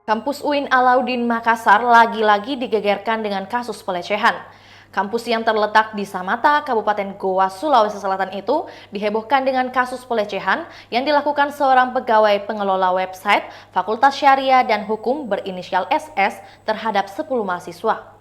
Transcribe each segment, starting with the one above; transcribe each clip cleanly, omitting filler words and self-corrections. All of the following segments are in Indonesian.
Kampus UIN Alauddin Makassar lagi-lagi digegerkan dengan kasus pelecehan. Kampus yang terletak di Samata, Kabupaten Goa, Sulawesi Selatan itu dihebohkan dengan kasus pelecehan yang dilakukan seorang pegawai pengelola website Fakultas Syariah dan Hukum berinisial SS terhadap 10 mahasiswa.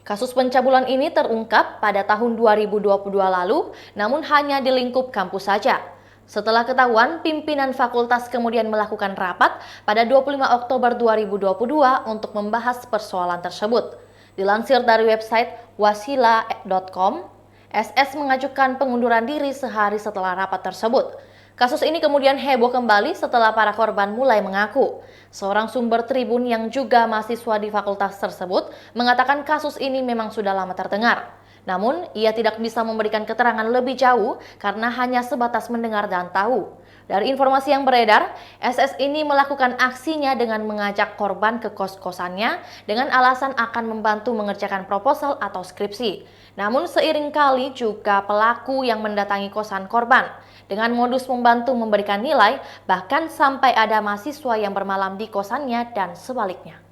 Kasus pencabulan ini terungkap pada tahun 2022 lalu, namun hanya di lingkup kampus saja. Setelah ketahuan, pimpinan fakultas kemudian melakukan rapat pada 25 Oktober 2022 untuk membahas persoalan tersebut. Dilansir dari website wasila.com, SS mengajukan pengunduran diri sehari setelah rapat tersebut. Kasus ini kemudian heboh kembali setelah para korban mulai mengaku. Seorang sumber Tribun yang juga mahasiswa di fakultas tersebut mengatakan kasus ini memang sudah lama terdengar. Namun, ia tidak bisa memberikan keterangan lebih jauh karena hanya sebatas mendengar dan tahu. Dari informasi yang beredar, SS ini melakukan aksinya dengan mengajak korban ke kos-kosannya dengan alasan akan membantu mengerjakan proposal atau skripsi. Namun seiring kali juga pelaku yang mendatangi kosan korban dengan modus membantu memberikan nilai, bahkan sampai ada mahasiswa yang bermalam di kosannya dan sebaliknya.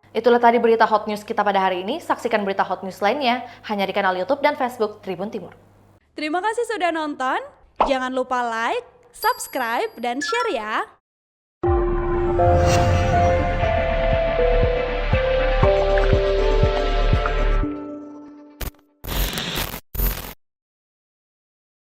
Itulah tadi berita hot news kita pada hari ini. Saksikan berita hot news lainnya hanya di kanal YouTube dan Facebook Tribun Timur. Terima kasih sudah nonton. Jangan lupa like, subscribe, dan share ya.